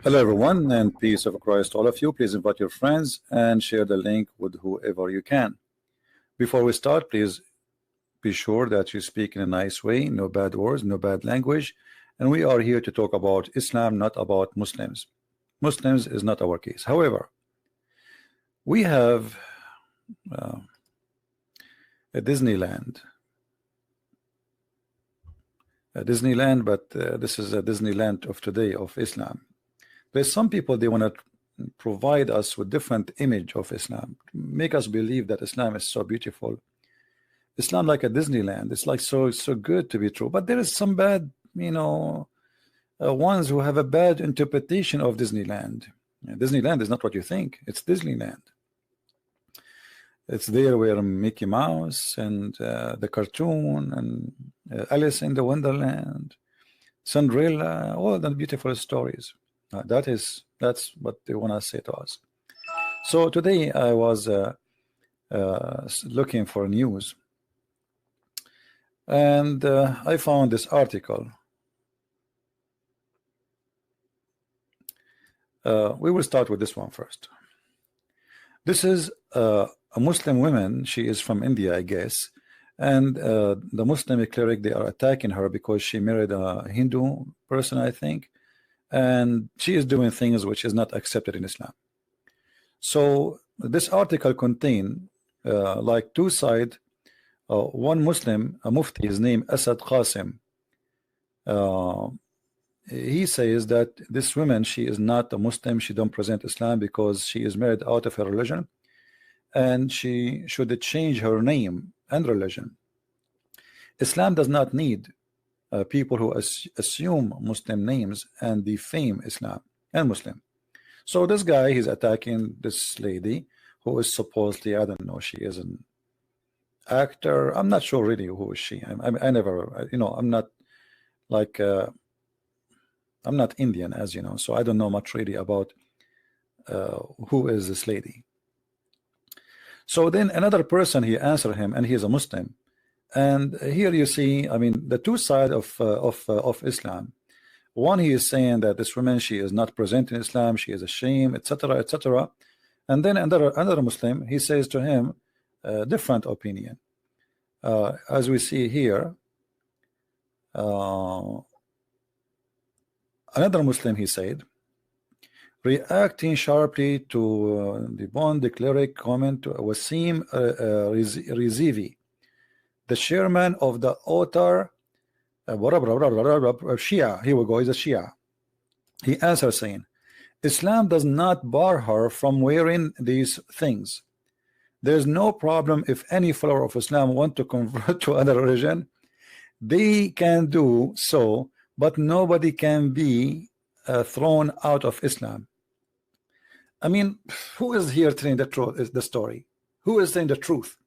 Hello everyone, and peace of Christ to all of you. Please invite your friends and share the link with whoever you can. Before we start, please be sure that you speak in a nice way, no bad words, no bad language, and we are here to talk about Islam, not about Muslims. Muslims is not our case. However, we have a Disneyland, but this is a Disneyland of today of Islam. There's some people, they want to provide us with different image of Islam, make us believe that Islam is so beautiful. Islam like a Disneyland. It's like so good to be true. But there is some bad, ones who have a bad interpretation of Disneyland. Disneyland is not what you think. It's Disneyland. It's there where Mickey Mouse and the cartoon and Alice in the Wonderland, Cinderella, all the beautiful stories. That's what they want to say to us. So today I was looking for news, and I found this article. We will start with this one first. This is a Muslim woman. She is from India, I guess, and the Muslim cleric, they are attacking her because she married a Hindu person, I think. And she is doing things which is not accepted in Islam. So this article contain like two sides. One Muslim, a mufti, his name Asad Qasim. He says that this woman, she is not a Muslim. She don't present Islam because she is married out of her religion, and she should change her name and religion. Islam does not need people who assume Muslim names and defame Islam and Muslim. So this guy, he's attacking this lady who is supposedly, I don't know, she is an actor. I'm not sure really who is she. I never, I'm not like I'm not Indian, as you know, so I don't know much really about who is this lady. So then another person, he answered him, and he is a Muslim. And here you see, I mean, the two sides of Islam. One, he is saying that this woman, she is not present in Islam, she is ashamed, etc., etc. And then another Muslim, he says to him different opinion. As we see here, another Muslim, he said, reacting sharply to the Bond cleric comment to Wasim Rizivi, the chairman of the author Shia. Here we go, he's a Shia. He answers saying, Islam does not bar her from wearing these things. There's no problem if any follower of Islam want to convert to another religion. They can do so, but nobody can be thrown out of Islam. I mean, who is here telling the truth? Is the story? Who is saying the truth?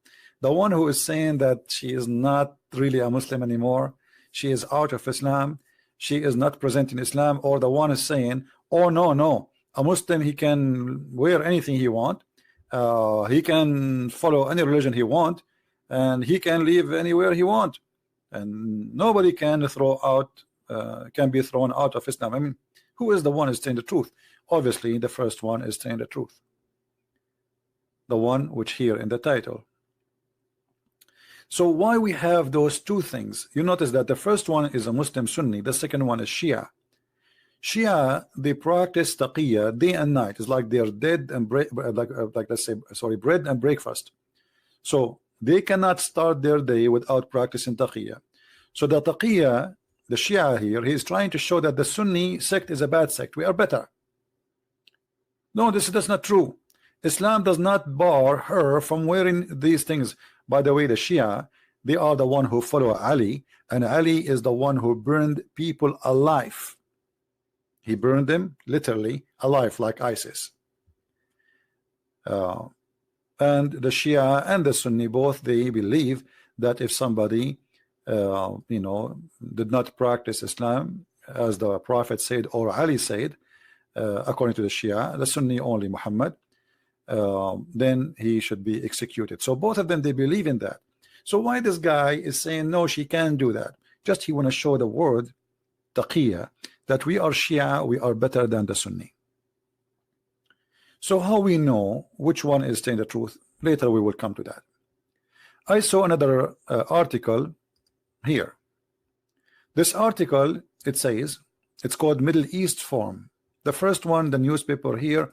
The one who is saying that she is not really a Muslim anymore, she is out of Islam, she is not present in Islam, or the one is saying, oh no, a Muslim, he can wear anything he want, he can follow any religion he want, and he can live anywhere he want, and nobody can be thrown out of Islam. I mean, who is the one who is saying the truth? Obviously, the first one is saying the truth, the one which here in the title. So why we have those two things? You notice that the first one is a Muslim Sunni, the second one is Shia. Shia, they practice taqiyya day and night. It's like they're dead and like let's say, sorry, bread and breakfast. So they cannot start their day without practicing taqiyya. So the taqiyya, the Shia here, he is trying to show that the Sunni sect is a bad sect. We are better. No, that's not true. Islam does not bar her from wearing these things. By the way, the Shia, they are the one who follow Ali, and Ali is the one who burned people alive. He burned them literally alive, like ISIS. And the Shia and the Sunni, both, they believe that if somebody did not practice Islam as the Prophet said or Ali said, according to the Shia, the Sunni only Muhammad, then he should be executed. So both of them, they believe in that. So why this guy is saying no, she can't do that? Just he want to show the word taqiyya, that we are Shia, we are better than the Sunni. So how we know which one is saying the truth? Later we will come to that. I saw another article here. This article, it says, it's called Middle East Forum. The first one, the newspaper here,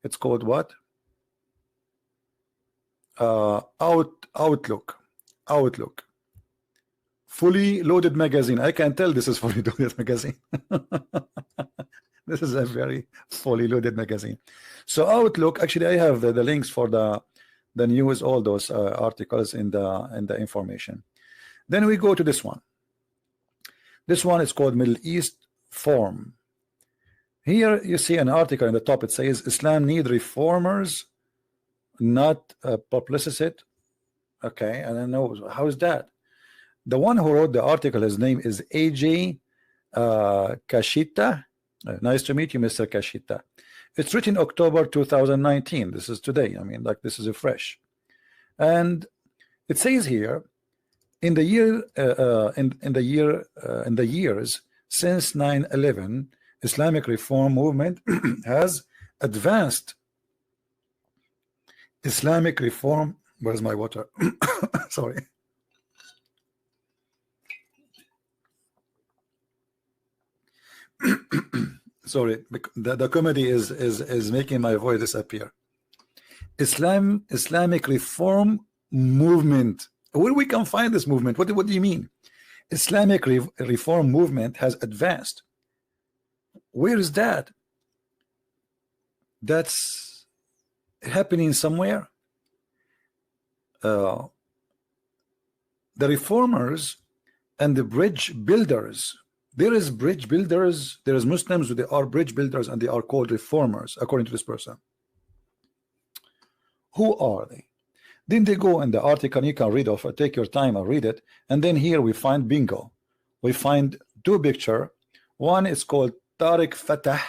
it's called what? Outlook. Fully loaded magazine. I can tell this is fully loaded magazine. This is a very fully loaded magazine. So Outlook, actually I have the links for the news, all those articles in the information. Then we go to this one. This one is called Middle East Forum. Here you see an article in the top. It says Islam need reformers, not publicity. Okay, I don't know how is that. The one who wrote the article, his name is AJ Kashita. Nice to meet you, Mr. Kashita. It's written October 2019. This is today. I mean, like, this is a fresh. And it says here, in the years since 9/11, Islamic reform movement has advanced. Islamic reform. Where's my water? Sorry. Sorry, the comedy is making my voice disappear. Islamic reform movement. Where we can find this movement? What do you mean? Islamic reform movement has advanced. Where is that? That's happening somewhere. The reformers and the bridge builders. There is bridge builders, there is Muslims, they are bridge builders, and they are called reformers, according to this person. Who are they? Then they go in the article, you can read off, take your time and read it, and then here we find bingo. We find two pictures. One is called Tariq Fatah,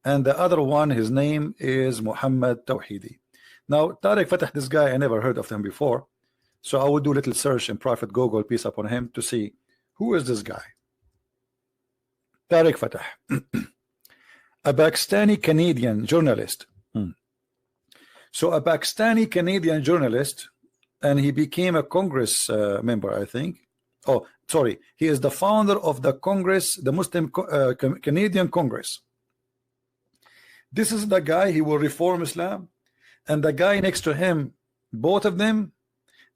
and the other one, his name is Muhammad Tawhidi. Now, Tariq Fatah, this guy, I never heard of him before, so I will do a little search in private Google, peace upon him, to see who is this guy. Tariq Fatah, a Pakistani Canadian journalist. So a Pakistani Canadian journalist, and he became a Congress member, I think. Oh, sorry, he is the founder of the Congress, the Muslim Canadian Congress. This is the guy, he will reform Islam, and the guy next to him, both of them,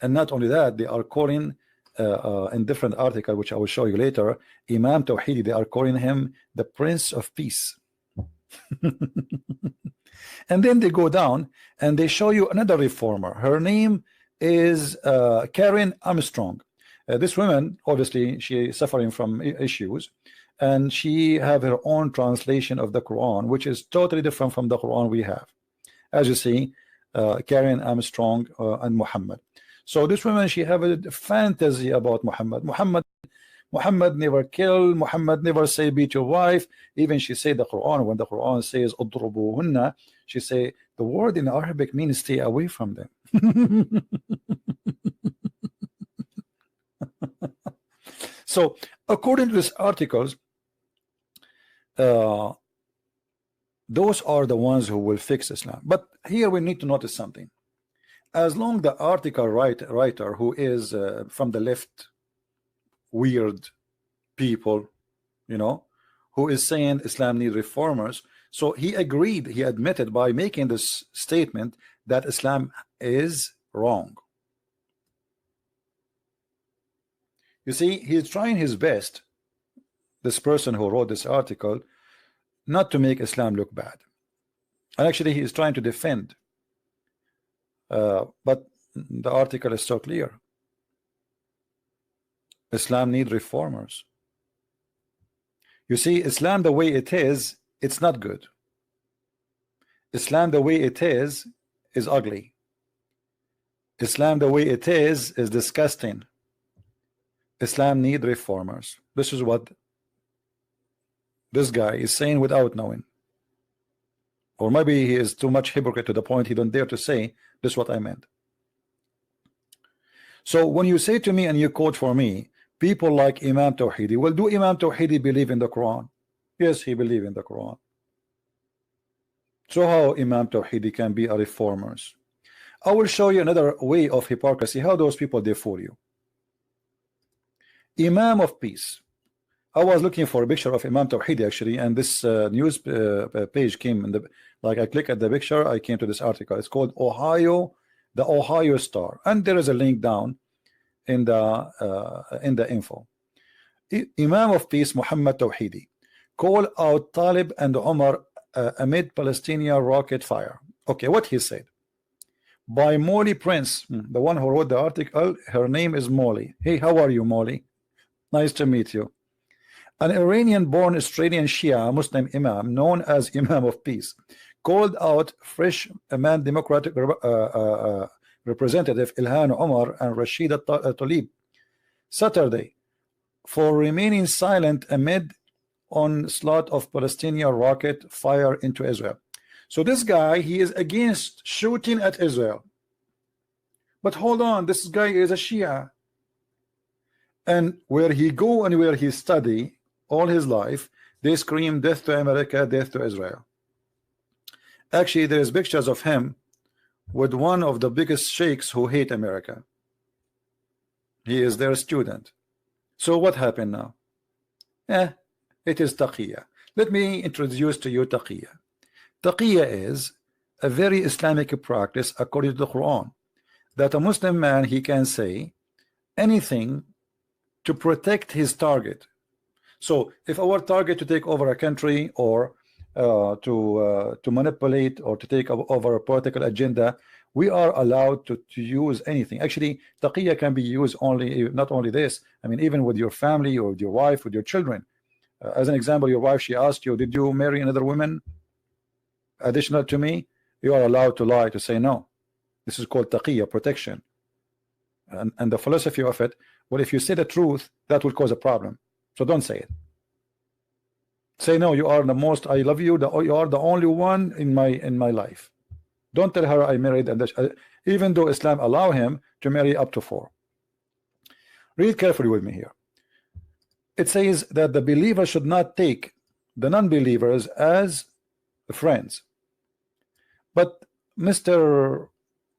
and not only that, they are calling in different article, which I will show you later, Imam Tawhidi, they are calling him the Prince of Peace. And then they go down and they show you another reformer. Her name is Karen Armstrong. This woman, obviously, she is suffering from issues, and she have her own translation of the Quran, which is totally different from the Quran we have. As you see, Karen Armstrong and Muhammad. So this woman, she have a fantasy about Muhammad. Muhammad never kill. Muhammad never say beat your wife. Even she say the Quran, when the Quran says udrubuhunna, she say the word in Arabic means stay away from them. So according to these articles, those are the ones who will fix Islam. But here we need to notice something. As long the article writer who is from the left, weird people, you know, who is saying Islam needs reformers, so he agreed, he admitted by making this statement that Islam is wrong. You see, he's trying his best, this person who wrote this article, not to make Islam look bad. And actually he is trying to defend, but the article is so clear. Islam needs reformers. You see, Islam the way it is, it's not good. Islam the way it is ugly. Islam the way it is disgusting. Islam needs reformers. This is what this guy is saying without knowing. Or maybe he is too much hypocrite to the point he don't dare to say this is what I meant. So when you say to me and you quote for me people like Imam Tawhidi, well, do Imam Tawhidi believe in the Quran? Yes, he believe in the Quran. So how Imam Tawhidi can be a reformers? I will show you another way of hypocrisy, how those people they fool you. Imam of peace. I was looking for a picture of Imam Tawhidi actually, and this news page came in the, like I click at the picture, I came to this article. It's called Ohio, the Ohio Star, and there is a link down in the info. Imam of peace Muhammad Tawhidi call out Talib and Umar amid Palestinian rocket fire. Okay, what he said by Molly Prince, the one who wrote the article. Her name is Molly. Hey, how are you, Molly? Nice to meet you. An Iranian-born Australian Shia Muslim Imam known as Imam of Peace called out fresh man Democratic Representative Ilhan Omar and Rashida Tlaib Saturday for remaining silent amid onslaught of Palestinian rocket fire into Israel. So this guy, he is against shooting at Israel. But hold on, this guy is a Shia. And where he go and where he study all his life, they scream death to America, death to Israel. Actually, there's pictures of him with one of the biggest sheikhs who hate America. He is their student. So what happened now? It is taqiyya. Let me introduce to you taqiyya. Taqiyya is a very Islamic practice according to the Quran, that a Muslim man, he can say anything to protect his target. So if our target to take over a country or to manipulate or to take over a political agenda, we are allowed to use anything. Actually, taqiyya can be used only, not only this, I mean, even with your family or with your wife, with your children. As an example, your wife, she asked you, did you marry another woman additional to me? You are allowed to lie, to say no. This is called taqiyya, protection. And the philosophy of it, well, if you say the truth, that will cause a problem. So don't say it. Say no, you are the most, I love you, you are the only one in my life. Don't tell her I married, and even though Islam allow him to marry up to 4. Read carefully with me here. It says that the believer should not take the non-believers as friends. But Mr.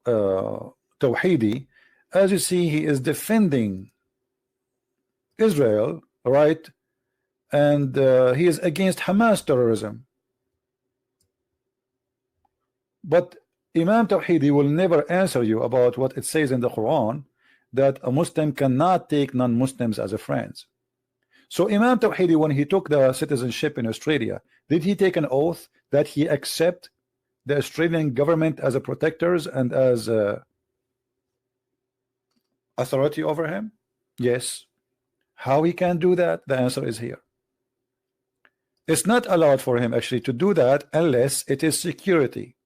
Tawhidi, as you see, he is defending Israel, right? And he is against Hamas terrorism. But Imam Tawhidi will never answer you about what it says in the Quran, that a Muslim cannot take non-Muslims as a friends. So Imam Tawhidi, when he took the citizenship in Australia, did he take an oath that he accept the Australian government as a protectors and as authority over him? Yes. How he can do that? The answer is here. It's not allowed for him actually to do that unless it is security.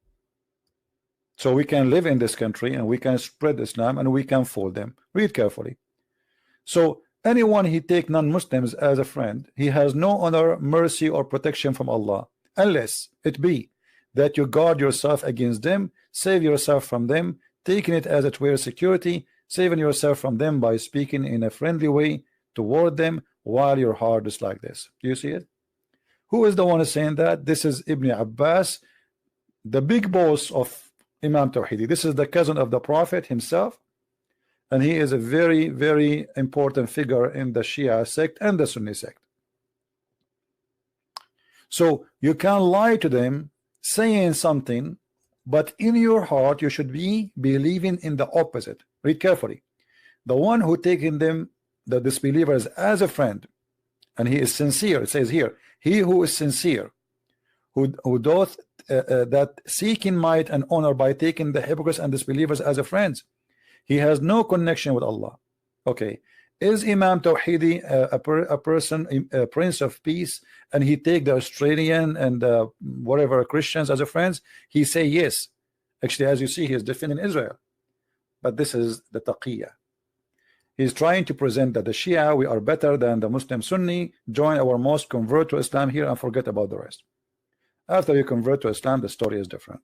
So we can live in this country and we can spread Islam and we can fool them. Read carefully. So anyone he take non-Muslims as a friend, he has no honor, mercy, or protection from Allah, unless it be that you guard yourself against them, save yourself from them, taking it as it were security, saving yourself from them by speaking in a friendly way toward them while your heart is like this. Do you see it? Who is the one saying that? This is Ibn Abbas, the big boss of Imam Tawhidi. This is the cousin of the Prophet himself, and he is a very, very important figure in the Shia sect and the Sunni sect. So you can lie to them saying something, but in your heart you should be believing in the opposite. Read carefully. The one who taking them, the disbelievers, as a friend, and he is sincere, it says here, he who is sincere, who doth that seeking might and honor by taking the hypocrites and disbelievers as a friends, he has no connection with Allah. Okay, is Imam Tawhidi a person, a prince of peace, and he take the Australian and whatever Christians as a friends? He say yes. Actually, as you see, he is defending Israel. But this is the taqiyya. He's trying to present that the Shia, we are better than the Muslim Sunni. Join our mosque, convert to Islam here, and forget about the rest. After you convert to Islam, the story is different.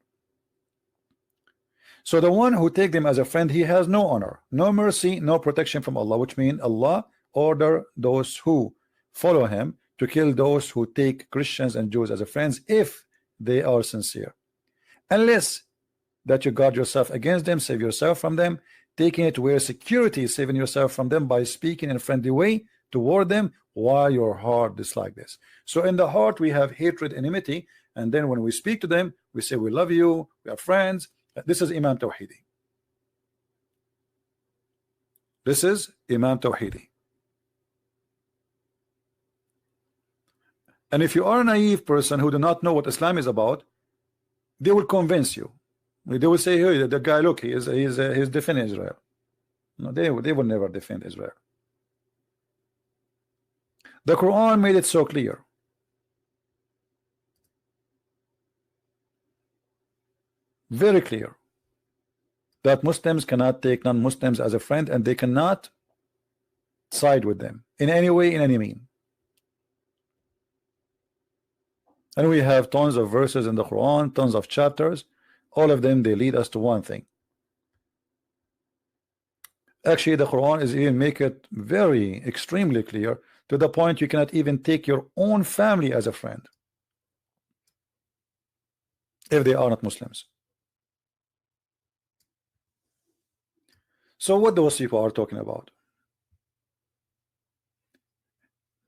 So the one who take them as a friend, he has no honor, no mercy, no protection from Allah, which means Allah order those who follow him to kill those who take Christians and Jews as a friends if they are sincere, unless that you guard yourself against them, save yourself from them, taking it where security is saving yourself from them by speaking in a friendly way toward them while your heart dislike this. So in the heart we have hatred, enmity, and then when we speak to them we say we love you, we are friends. This is Imam Tawhidi. This is Imam Tawhidi. And if you are a naive person who do not know what Islam is about, they will convince you. They will say, hey, the guy, look, he's defending Israel. No, they will never defend Israel. The Quran made it so clear. Very clear. That Muslims cannot take non-Muslims as a friend, and they cannot side with them in any way, in any mean. And we have tons of verses in the Quran, tons of chapters. All of them, they lead us to one thing. Actually, the Quran is even make it very extremely clear to the point you cannot even take your own family as a friend if they are not Muslims. So what those people are talking about?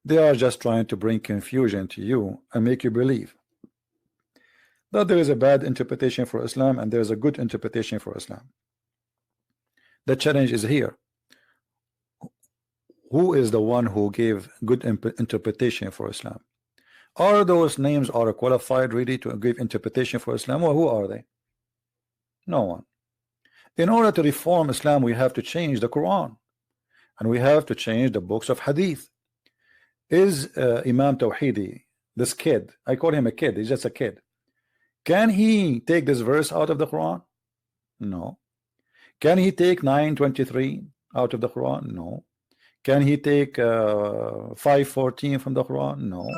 They are just trying to bring confusion to you and make you believe that there is a bad interpretation for Islam and there is a good interpretation for Islam. The challenge is here. Who is the one who gave good interpretation for Islam? Are those names are qualified really to give interpretation for Islam, or who are they? No one. In order to reform Islam, we have to change the Quran, and we have to change the books of Hadith. Is Imam Tawhidi, this kid, I call him a kid, he's just a kid, can he take this verse out of the Quran? No. Can he take 9:23 out of the Quran? No. Can he take 5:14 from the Quran? No.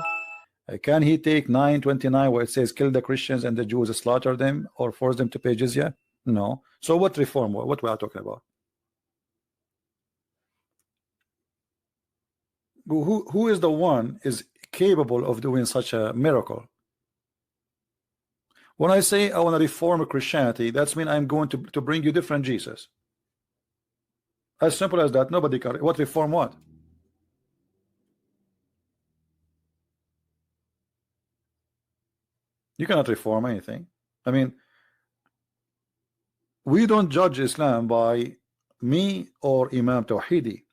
Can he take 9:29 where it says kill the Christians and the Jews, slaughter them or force them to pay jizya? No. So what reform? What we are talking about? Who is the one is capable of doing such a miracle? When I say I want to reform Christianity, that's mean I'm going to bring you different Jesus. As simple as that. Nobody can. What reform? What? You cannot reform anything. I mean, we don't judge Islam by me or Imam Tawhidi.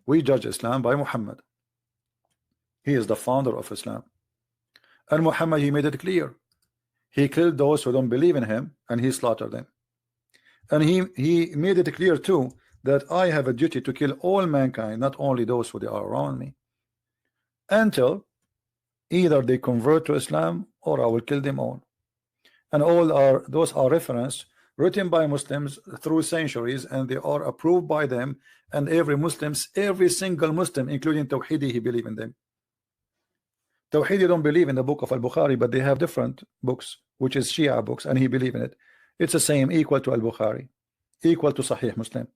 We judge Islam by Muhammad. He is the founder of Islam, and Muhammad, he made it clear. He killed those who don't believe in him and he slaughtered them. And he made it clear too that I have a duty to kill all mankind, not only those who they are around me, until either they convert to Islam or I will kill them all. And those are references written by Muslims through centuries, and they are approved by them, and every single Muslim, including Tawhidi, he believe in them. Tawhidi don't believe in the book of Al-Bukhari, but they have different books, which is Shia books, and he believe in it. It's the same, equal to Al-Bukhari, equal to Sahih Muslim,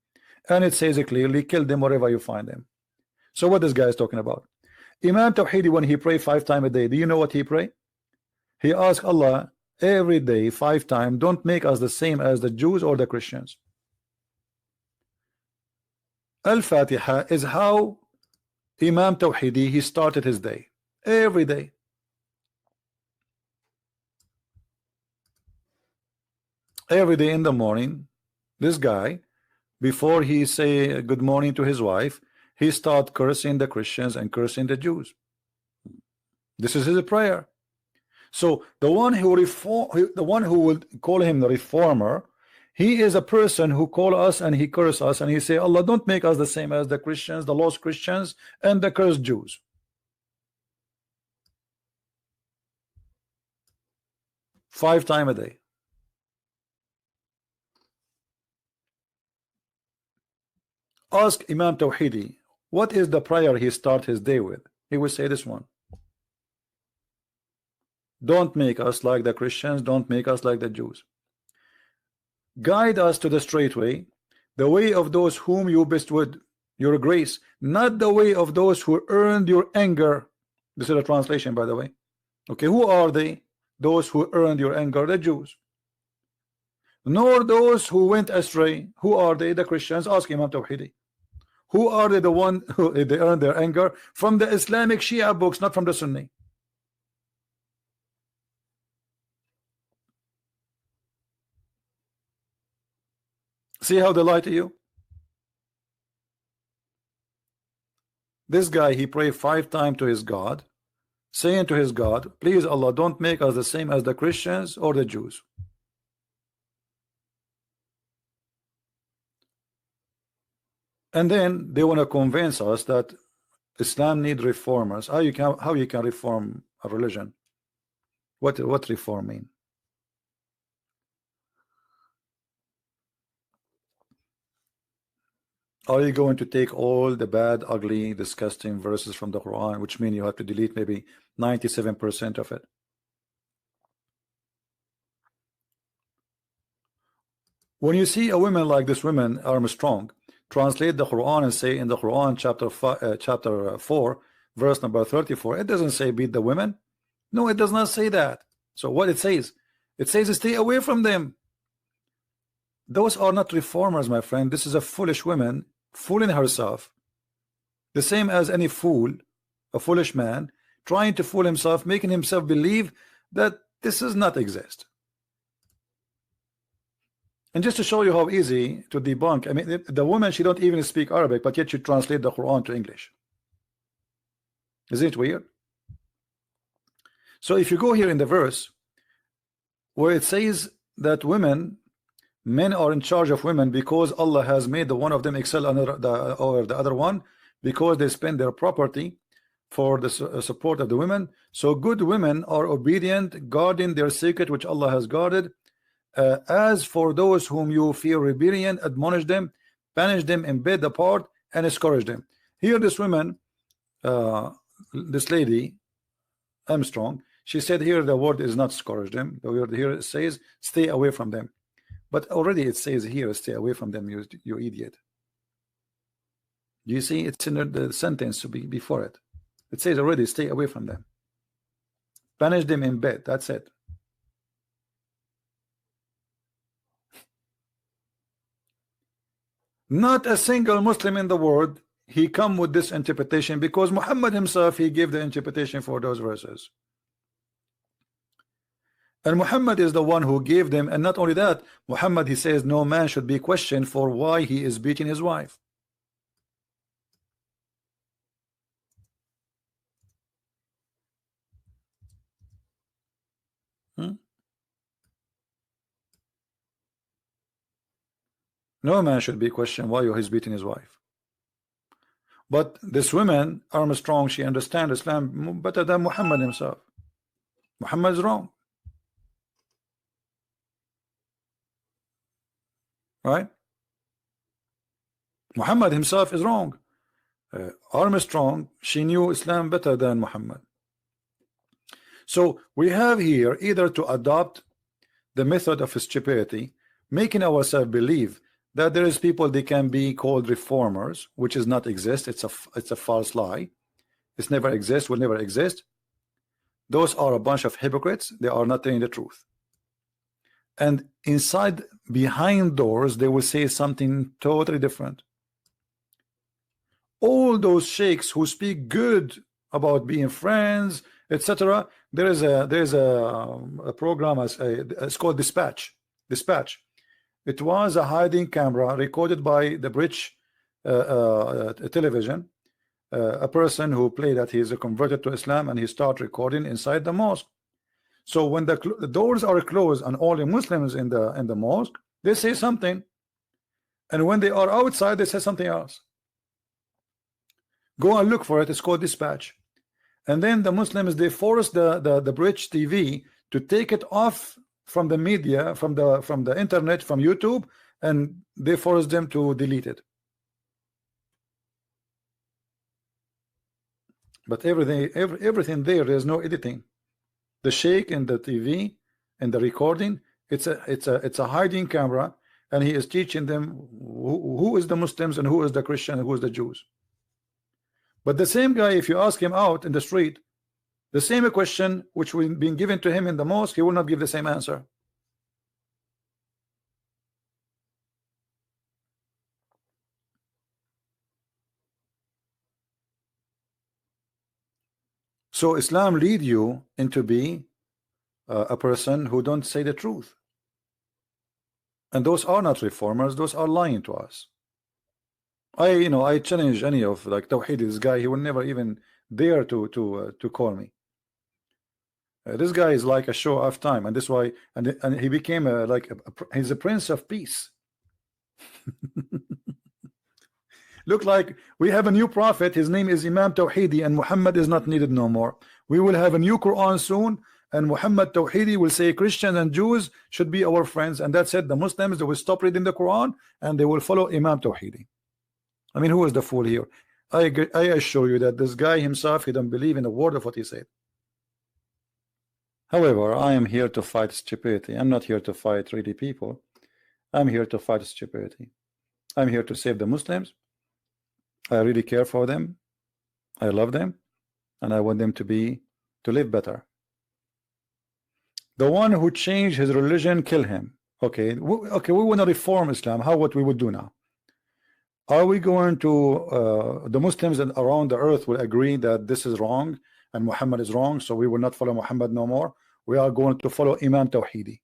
and it says it clearly, kill them wherever you find them. So what this guy is talking about? Imam Tawhidi, when he pray 5 times a day, do you know what he pray? He asks Allah every day 5 times, don't make us the same as the Jews or the Christians. Al-Fatiha is how Imam Tawhidi he started his day. Every day. Every day in the morning, this guy, before he say good morning to his wife, he start cursing the Christians and cursing the Jews. This is his prayer. So the one who would call him the reformer, he is a person who call us and he curse us and he say, Allah, don't make us the same as the Christians, the lost Christians and the cursed Jews. Five times a day. Ask Imam Tawhidi, what is the prayer he start his day with? He will say this one. Don't make us like the Christians, don't make us like the Jews. Guide us to the straight way, the way of those whom you bestowed your grace, not the way of those who earned your anger This is a translation, by the way. Okay, who are they? Those who earned your anger, the Jews. Nor those who went astray. Who are they? The Christians. Ask Imam Tawhidi. Who are they? The one who they earned their anger from the Islamic Shia books, not from the Sunni. See how they lie to you? This guy, he prayed 5 times to his God, saying to his God, please Allah, don't make us the same as the Christians or the Jews. And then they want to convince us that Islam need reformers. How you can reform a religion? What reform mean? Are you going to take all the bad, ugly, disgusting verses from the Quran, which mean you have to delete maybe 97% of it? When you see a woman like this woman, Armstrong, translate the Quran and say in the Quran chapter 4 verse number 34, it doesn't say beat the women. No, it does not say that. So what it says stay away from them. Those are not reformers, my friend. This is a foolish woman fooling herself, the same as any fool, a foolish man trying to fool himself, making himself believe that this does not exist. And just to show you how easy to debunk, I mean, the woman, she don't even speak Arabic, but yet she translate the Quran to English. Isn't it weird? So if you go here in the verse where it says that men are in charge of women because Allah has made the one of them excel over the other one because they spend their property for the support of the women. So good women are obedient, guarding their secret which Allah has guarded. As for those whom you fear rebellion, admonish them, punish them in bed apart, and discourage them. Here this woman, this lady Armstrong, she said here the word is not discourage them. The word here says stay away from them. But already it says here stay away from them, you idiot. You see, it's in the sentence before it. It says already stay away from them. Punish them in bed. That's it. Not a single Muslim in the world he come with this interpretation, because Muhammad himself, he gave the interpretation for those verses. And Muhammad is the one who gave them. And not only that, Muhammad, he says no man should be questioned for why he is beating his wife. No man should be questioned why he's beating his wife. But this woman, Armstrong, she understands Islam better than Muhammad himself. Muhammad is wrong. Right? Muhammad himself is wrong. Armstrong, she knew Islam better than Muhammad. So we have here either to adopt the method of stupidity, making ourselves believe that there is people they can be called reformers, which is not exist. It's a false lie. It's never exist, will never exist. Those are a bunch of hypocrites. They are not telling the truth. And inside, behind doors, they will say something totally different. All those sheikhs who speak good about being friends, etc. There is a program it's called Dispatch. It was a hiding camera recorded by the British television. A person who played that he is converted to Islam, and he start recording inside the mosque. So when the doors are closed and all the Muslims in the mosque, they say something, and when they are outside, they say something else. Go and look for it. It's called Dispatch. And then the Muslims, they force the British TV to take it off from the media, from the internet, from YouTube, and they force them to delete it. But everything there's no editing. The sheikh in the TV and the recording, it's a hiding camera, and he is teaching them who is the Muslims and who is the Christian and who is the Jews. But the same guy, if you ask him out in the street, The same question which will be given to him in the mosque, he will not give the same answer. So Islam lead you into be a person who don't say the truth, and those are not reformers, those are lying to us. I challenge any of like Tawhid, this guy, he will never even dare to call me. This guy is like a show off time, and this why and he became he's a prince of peace. Look like we have a new prophet, his name is Imam Tawhidi, and Muhammad is not needed no more. We will have a new Quran soon, and Muhammad Tawhidi will say Christians and Jews should be our friends, and that's it. The Muslims, they will stop reading the Quran and they will follow Imam Tawhidi. I mean, who is the fool here? I assure you that this guy himself, he don't believe in a word of what he said. However, I am here to fight stupidity. I'm not here to fight really people. I'm here to fight stupidity. I'm here to save the Muslims. I really care for them. I love them, and I want them to live better. The one who changed his religion, kill him. Okay, we want to reform Islam. What we would do now? Are we going to the Muslims around the earth will agree that this is wrong and Muhammad is wrong, so we will not follow Muhammad no more? We are going to follow Imam Tawhidi,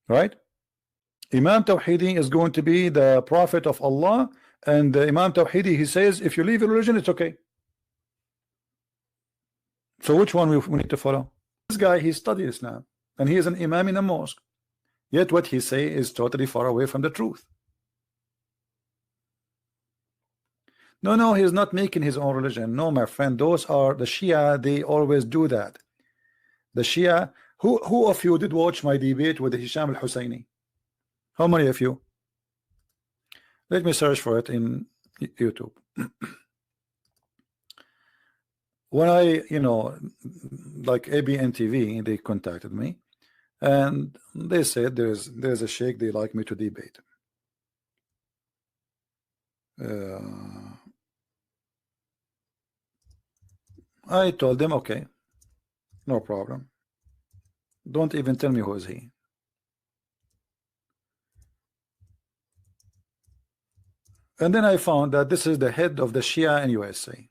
right? Imam Tawhidi is going to be the prophet of Allah, and Imam Tawhidi, he says, if you leave your religion, it's okay. So which one we need to follow? This guy, he studied Islam, and he is an imam in a mosque, yet what he say is totally far away from the truth. No, he's not making his own religion. No, my friend, those are the Shia. They always do that. The Shia, who of you did watch my debate with Hisham al-Husseini? How many of you? Let me search for it in YouTube. When I, like ABN TV, they contacted me and they said there's a sheikh they like me to debate. I told them, okay, no problem. Don't even tell me who is he. And then I found that this is the head of the Shia in USA.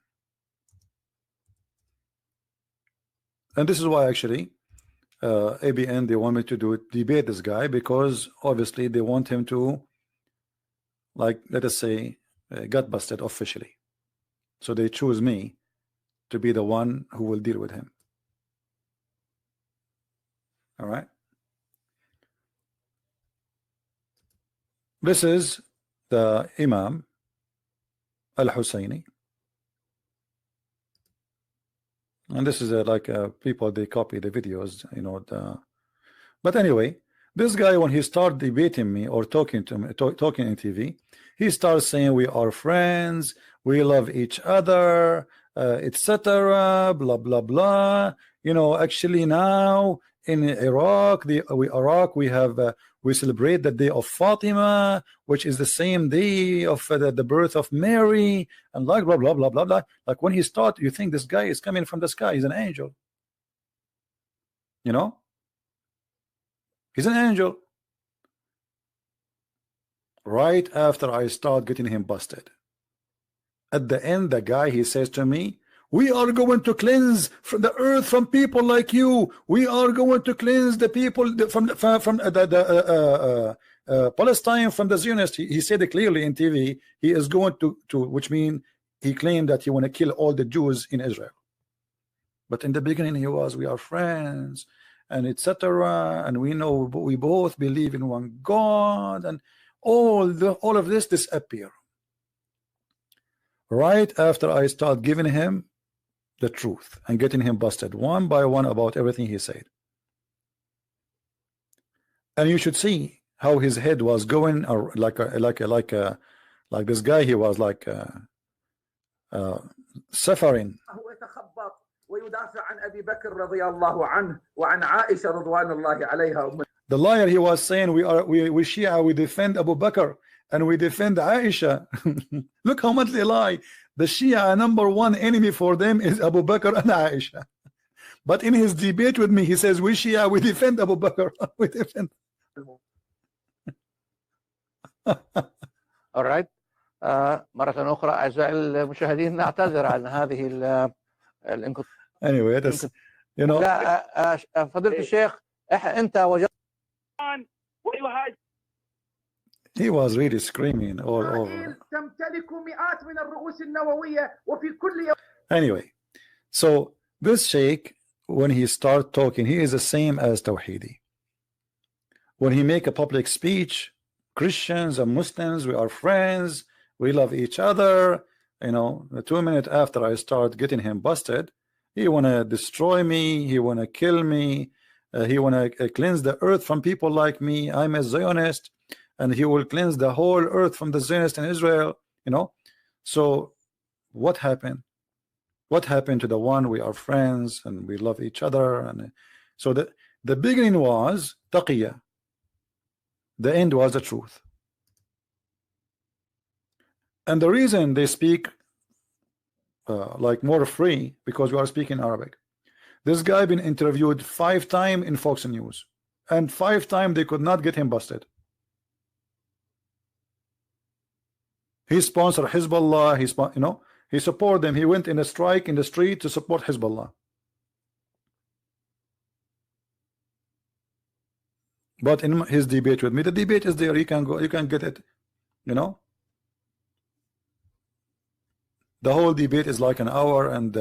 And this is why actually ABN, they want me to debate this guy, because obviously they want him to, like, let us say, got busted officially. So they choose me to be the one who will deal with him. All right. This is the Imam al-Husseini, and this is like people, they copy the videos, but anyway, this guy, when he started debating me or talking to me, talking in TV, he starts saying we are friends, we love each other, etc., blah blah blah. Actually now in Iraq, we have we celebrate the day of Fatima, which is the same day of the birth of Mary, and like blah blah blah blah blah. Like when he started, you think this guy is coming from the sky? He's an angel. He's an angel. Right after I start getting him busted, at the end, the guy, he says to me, we are going to cleanse from the earth from people like you. We are going to cleanse the people from Palestine from the Zionists. He said it clearly in TV. He is going to which means he claimed that he want to kill all the Jews in Israel. But in the beginning, he was, we are friends, and etc. And we know we both believe in one God, and all of this disappear. Right after I start giving him the truth and getting him busted one by one about everything he said. And you should see how his head was going, like this guy, he was like suffering. The liar, he was saying we Shia, we defend Abu Bakr and we defend Aisha. Look how much they lie. The Shia #1 enemy for them is Abu Bakr and Aisha. But in his debate with me, he says, we Shia, we defend Abu Bakr. We defend. All right. مرة أخرى أعزائي المشاهدين نعتذر عن هذه الانقطاع. Anyway, that's, you know. لا فضيلة الشيخ أنت وجدت. He was really screaming all over. تمتلك مئات من الرؤوس النووية وفي كل. Anyway, so this sheikh, when he start talking, he is the same as Tawhidi. When he make a public speech, Christians and Muslims, we are friends, we love each other. You know, 2 minutes after I start getting him busted, he wanna destroy me, he wanna kill me, he wanna cleanse the earth from people like me. I'm a Zionist, and he will cleanse the whole earth from the Zionists in Israel. You know, so what happened? What happened to the one we are friends and we love each other? And so the beginning was taqiyya. The end was the truth. And the reason they speak like more free, because we are speaking Arabic. This guy been interviewed 5 times in Fox News, and 5 times they could not get him busted. He sponsored Hezbollah. You know, he support them. He went in a strike in the street to support Hezbollah. But in his debate with me, the debate is there. You can go, you can get it. You know, the whole debate is like an hour and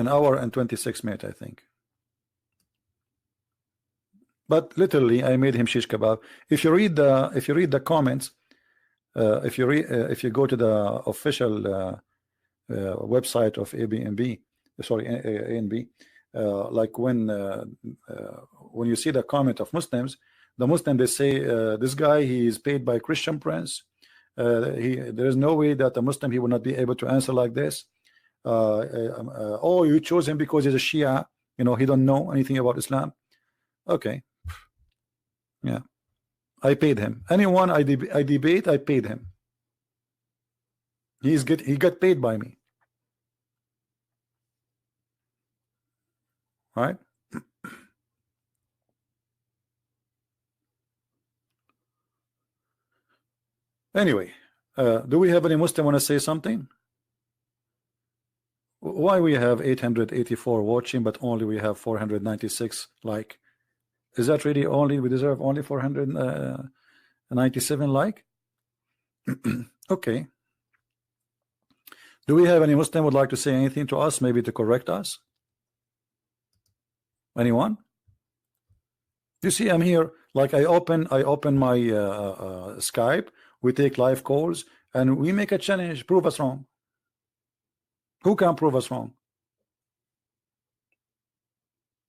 an hour and 26 minutes, I think. But literally, I made him shish kebab. If you read the comments, if you go to the official website of ABNB, sorry, ANB, like when you see the comment of Muslims, the Muslim, they say this guy, he is paid by Christian prince. There is no way that a Muslim, he will not be able to answer like this. Oh, you chose him because he's a Shia. You know, he don't know anything about Islam. Okay. Yeah, I paid him. Anyone I debate, I paid him. He got paid by me. Right? Anyway, do we have any Muslim want to say something? Why we have 884 watching, but only we have 496 like? Is that really only we deserve only 497 like? Okay. Do we have any Muslim would like to say anything to us, maybe to correct us? Anyone? You see, I'm here. Like I open my Skype. We take live calls and we make a challenge. Prove us wrong. Who can prove us wrong?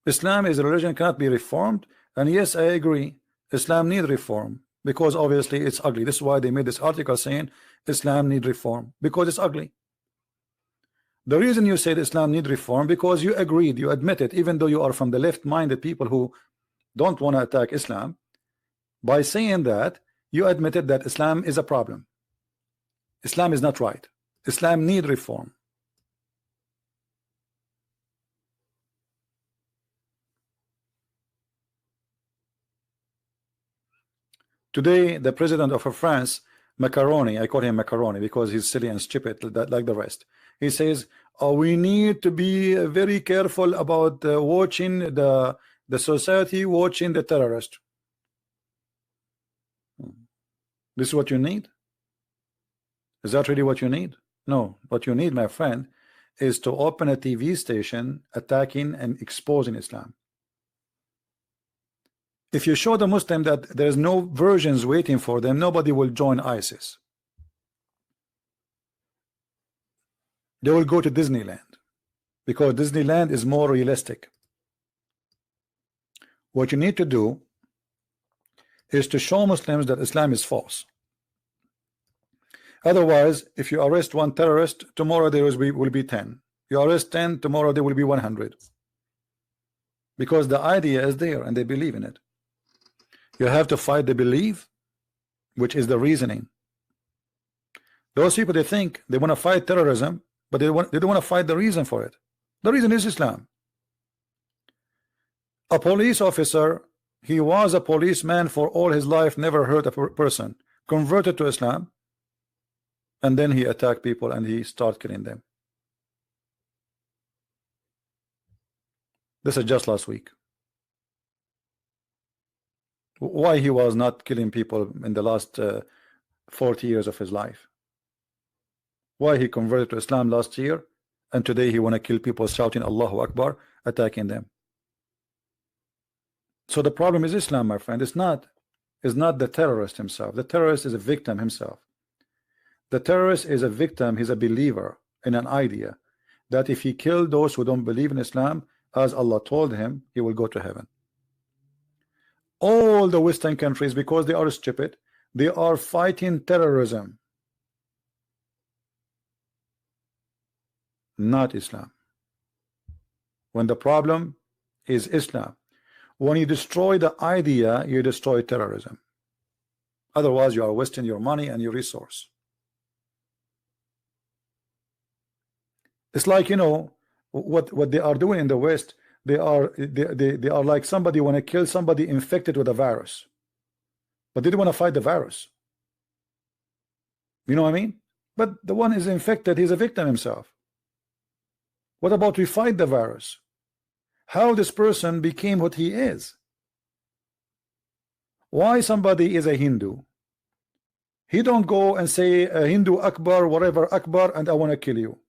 Islam is a religion, cannot be reformed. And yes, I agree, Islam need reform, because obviously it's ugly. This is why they made this article saying Islam need reform, because it's ugly. The reason you said Islam need reform, because you agreed, you admit it, even though you are from the left-minded people who don't want to attack Islam. By saying that, you admitted that Islam is a problem. Islam is not right. Islam need reform. Today, the president of France, Macaroni, I call him Macaroni because he's silly and stupid like the rest. He says, oh, we need to be very careful about watching the society watching the terrorist. This is what you need? Is that really what you need? No, what you need, my friend, is to open a TV station attacking and exposing Islam. If you show the Muslim that there's no versions waiting for them, nobody will join ISIS. They will go to Disneyland because Disneyland is more realistic. What you need to do is to show Muslims that Islam is false. Otherwise, if you arrest one terrorist, tomorrow there will be 10. You arrest 10, tomorrow there will be 100. Because the idea is there and they believe in it. You have to fight the belief, which is the reasoning. Those people, they think they want to fight terrorism, but they don't want to fight the reason for it. The reason is Islam. A police officer, he was a policeman for all his life, never hurt a person, converted to Islam, and then he attacked people and he started killing them. This is just last week. Why he was not killing people in the last 40 years of his life? Why he converted to Islam last year and today he want to kill people shouting Allahu Akbar, attacking them? So the problem is Islam, my friend. It's not the terrorist himself. The terrorist is a victim himself. The terrorist is a victim. He's a believer in an idea that if he killed those who don't believe in Islam, as Allah told him, he will go to heaven. All the Western countries, because they are stupid, they are fighting terrorism, not Islam. When the problem is Islam, when you destroy the idea, you destroy terrorism. Otherwise, you are wasting your money and your resource. It's like, you know, what they are doing in the West. They are like somebody want to kill somebody infected with a virus, but they don't want to fight the virus. You know what I mean? But the one is infected, he's a victim himself. What about we fight the virus? How this person became what he is? Why somebody is a Hindu? He don't go and say Hindu Akbar, whatever Akbar, and I want to kill you.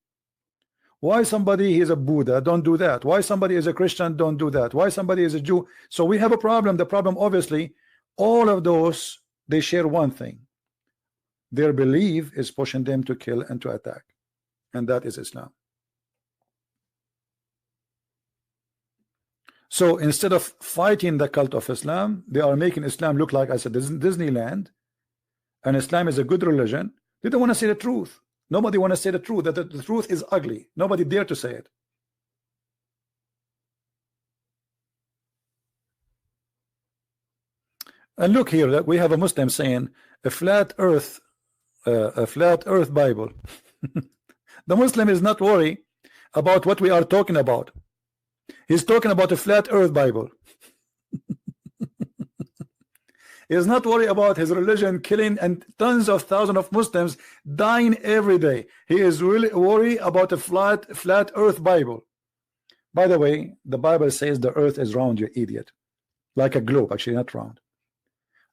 Why somebody is a Buddha? Don't do that. Why somebody is a Christian? Don't do that. Why somebody is a Jew? So we have a problem. The problem, obviously, all of those, they share one thing. Their belief is pushing them to kill and to attack, and that is Islam. So instead of fighting the cult of Islam, they are making Islam look like, I said, Disneyland, and Islam is a good religion. They don't want to say the truth. Nobody want to say the truth, that the truth is ugly. Nobody dare to say it. And look here, that we have a Muslim saying a flat earth Bible. The Muslim is not worried about what we are talking about. He's talking about a flat earth Bible. He is not worried about his religion killing and tons of thousands of Muslims dying every day. He is really worried about a flat earth Bible. By the way, the Bible says the earth is round, you idiot. Like a globe, actually not round.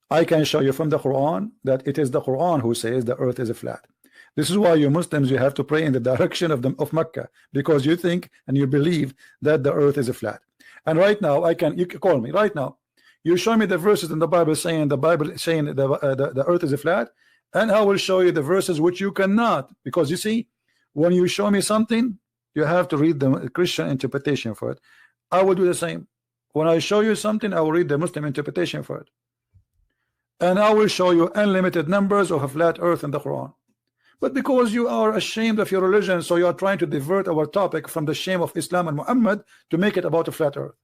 I can show you from the Quran that it is the Quran who says the earth is a flat. This is why you Muslims, you have to pray in the direction of Mecca, because you think and you believe that the earth is a flat. And right now, you can call me right now. You show me the verses in the Bible saying the earth is a flat, and I will show you the verses which you cannot, because you see, when you show me something, you have to read the Christian interpretation for it. I will do the same. When I show you something, I will read the Muslim interpretation for it, and I will show you unlimited numbers of a flat earth in the Quran. But because you are ashamed of your religion, so you are trying to divert our topic from the shame of Islam and Muhammad to make it about a flat earth.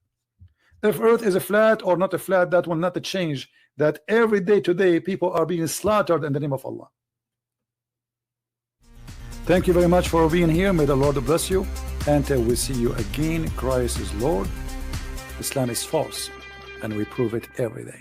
If earth is a flat or not a flat, that will not change that every day today people are being slaughtered in the name of Allah. Thank you very much for being here. May the Lord bless you, and we see you again. Christ is Lord. Islam is false, and we prove it every day.